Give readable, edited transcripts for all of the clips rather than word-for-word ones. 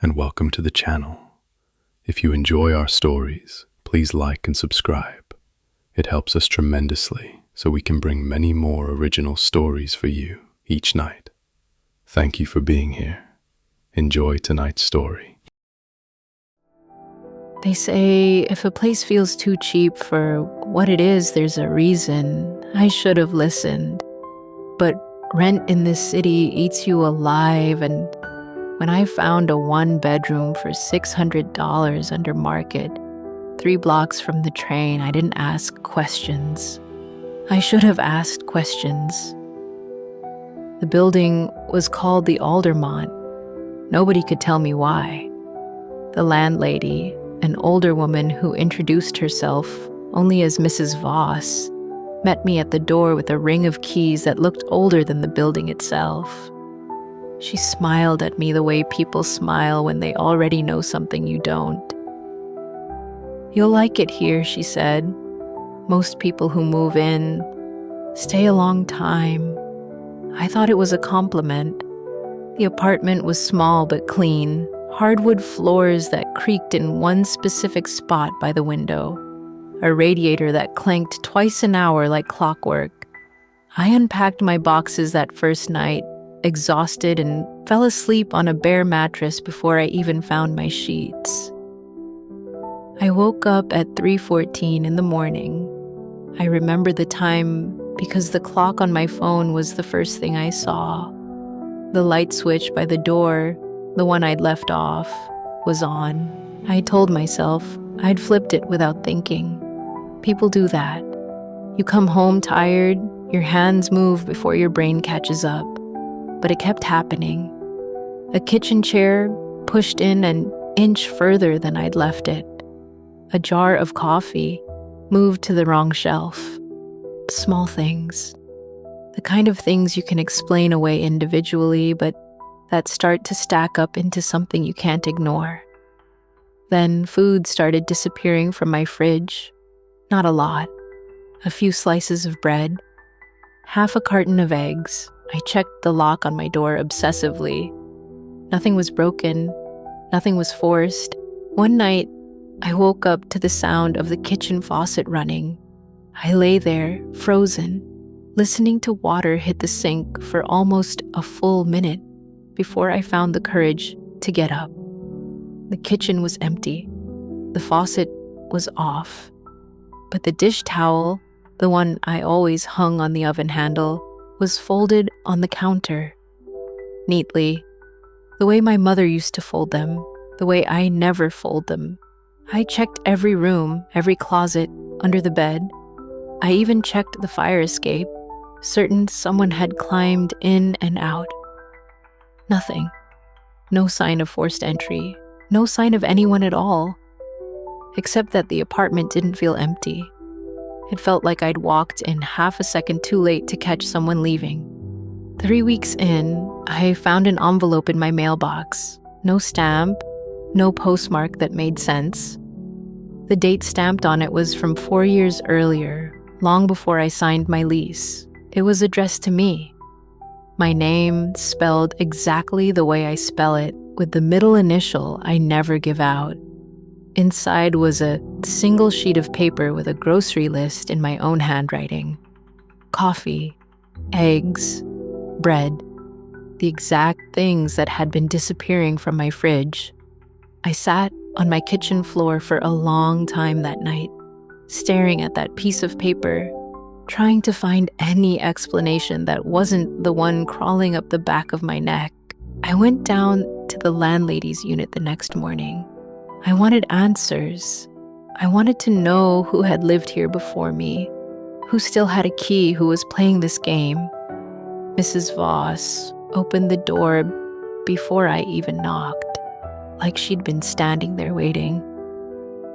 and welcome to the channel. If you enjoy our stories, please like and subscribe. It helps us tremendously so we can bring many more original stories for you each night. Thank you for being here. Enjoy tonight's story. They say if a place feels too cheap for what it is, there's a reason. I should have listened. But rent in this city eats you alive, and when I found a one-bedroom for $600 under market, 3 blocks from the train, I didn't ask questions. I should have asked questions. The building was called the Aldermont. Nobody could tell me why. The landlady, an older woman who introduced herself only as Mrs. Voss, met me at the door with a ring of keys that looked older than the building itself. She smiled at me the way people smile when they already know something you don't. "You'll like it here," she said. "Most people who move in stay a long time." I thought it was a compliment. The apartment was small but clean, hardwood floors that creaked in one specific spot by the window, a radiator that clanked twice an hour like clockwork. I unpacked my boxes that first night, exhausted, and fell asleep on a bare mattress before I even found my sheets. I woke up at 3:14 in the morning. I remember the time because the clock on my phone was the first thing I saw. The light switch by the door, the one I'd left off, was on. I told myself I'd flipped it without thinking. People do that. You come home tired, your hands move before your brain catches up. But it kept happening. A kitchen chair pushed in an inch further than I'd left it. A jar of coffee moved to the wrong shelf. Small things. The kind of things you can explain away individually, but that start to stack up into something you can't ignore. Then food started disappearing from my fridge. Not a lot. A few slices of bread. Half a carton of eggs. I checked the lock on my door obsessively. Nothing was broken. Nothing was forced. One night, I woke up to the sound of the kitchen faucet running. I lay there, frozen, listening to water hit the sink for almost a full minute before I found the courage to get up. The kitchen was empty. The faucet was off. But the dish towel, the one I always hung on the oven handle, was folded on the counter, neatly, the way my mother used to fold them, the way I never fold them. I checked every room, every closet, under the bed. I even checked the fire escape, certain someone had climbed in and out. Nothing. No sign of forced entry, no sign of anyone at all, except that the apartment didn't feel empty. It felt like I'd walked in half a second too late to catch someone leaving. 3 weeks in, I found an envelope in my mailbox. No stamp, no postmark that made sense. The date stamped on it was from 4 years earlier, long before I signed my lease. It was addressed to me. My name, spelled exactly the way I spell it, with the middle initial I never give out. Inside was a single sheet of paper with a grocery list in my own handwriting. Coffee, eggs, bread, the exact things that had been disappearing from my fridge. I sat on my kitchen floor for a long time that night, staring at that piece of paper, trying to find any explanation that wasn't the one crawling up the back of my neck. I went down to the landlady's unit the next morning. I wanted answers. I wanted to know who had lived here before me, who still had a key, who was playing this game. Mrs. Voss opened the door before I even knocked, like she'd been standing there waiting.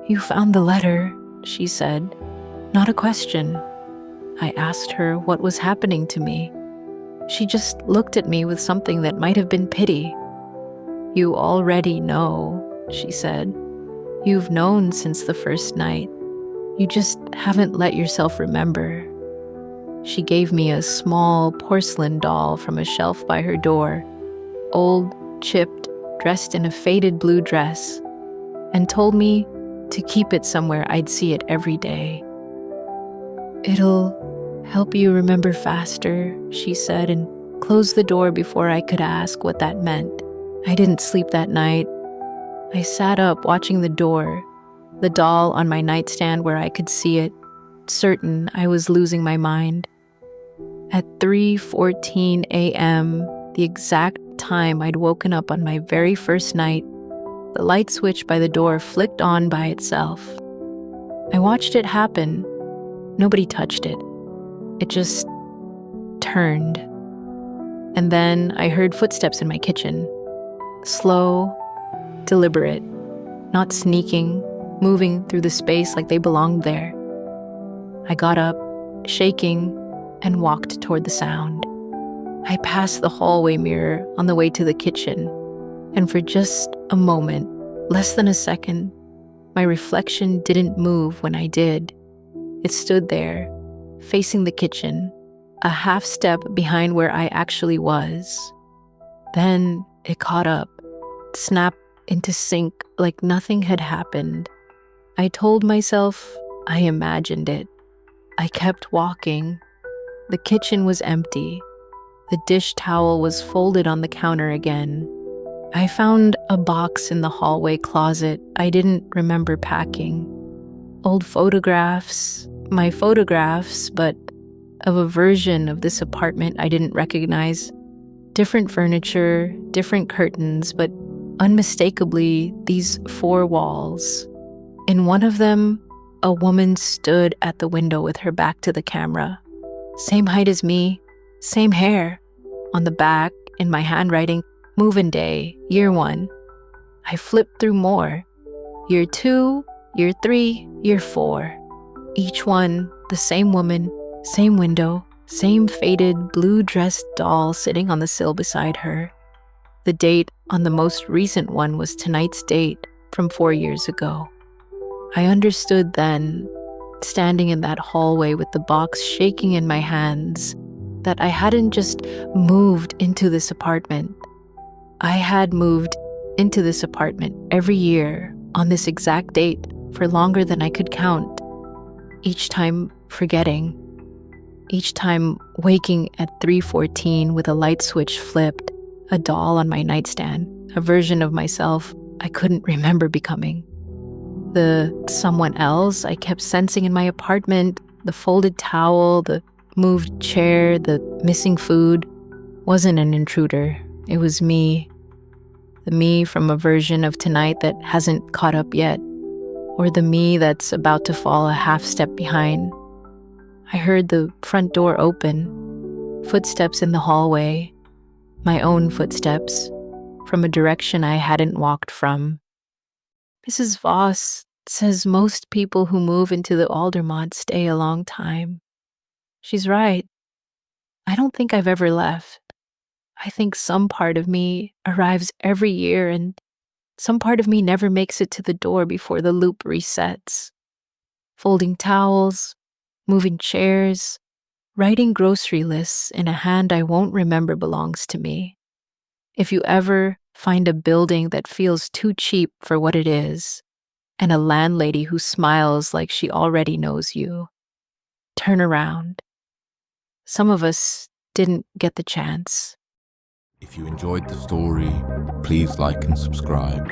"You found the letter," she said. Not a question. I asked her what was happening to me. She just looked at me with something that might have been pity. "You already know," she said. "You've known since the first night. You just haven't let yourself remember." She gave me a small porcelain doll from a shelf by her door, old, chipped, dressed in a faded blue dress, and told me to keep it somewhere I'd see it every day. "It'll help you remember faster," she said, and closed the door before I could ask what that meant. I didn't sleep that night. I sat up watching the door, the doll on my nightstand where I could see it, certain I was losing my mind. At 3:14 a.m., the exact time I'd woken up on my very first night, the light switch by the door flicked on by itself. I watched it happen. Nobody touched it. It just turned. And then I heard footsteps in my kitchen. Slow, deliberate, not sneaking, moving through the space like they belonged there. I got up, shaking, and walked toward the sound. I passed the hallway mirror on the way to the kitchen, and for just a moment, less than a second, my reflection didn't move when I did. It stood there, facing the kitchen, a half step behind where I actually was. Then it caught up, snapped into sync like nothing had happened. I told myself I imagined it. I kept walking. The kitchen was empty. The dish towel was folded on the counter again. I found a box in the hallway closet I didn't remember packing. Old photographs, my photographs, but of a version of this apartment I didn't recognize. Different furniture, different curtains, but unmistakably these four walls. In one of them, a woman stood at the window with her back to the camera. Same height as me, same hair. On the back, in my handwriting, move-in day, year 1. I flipped through more. Year 2, year 3, year 4. Each one, the same woman, same window, same faded blue-dressed doll sitting on the sill beside her. The date on the most recent one was tonight's date from 4 years ago. I understood then, standing in that hallway with the box shaking in my hands, that I hadn't just moved into this apartment. I had moved into this apartment every year on this exact date for longer than I could count. Each time forgetting. Each time waking at 3:14 with a light switch flipped, a doll on my nightstand, a version of myself I couldn't remember becoming. The someone else I kept sensing in my apartment, the folded towel, the moved chair, the missing food, wasn't an intruder. It was me. The me from a version of tonight that hasn't caught up yet, or the me that's about to fall a half step behind. I heard the front door open, footsteps in the hallway, my own footsteps, from a direction I hadn't walked from. Mrs. Voss says most people who move into the Aldermont stay a long time. She's right. I don't think I've ever left. I think some part of me arrives every year and some part of me never makes it to the door before the loop resets. Folding towels, moving chairs, writing grocery lists in a hand I won't remember belongs to me. If you ever find a building that feels too cheap for what it is, and a landlady who smiles like she already knows you, turn around. Some of us didn't get the chance. If you enjoyed the story, please like and subscribe.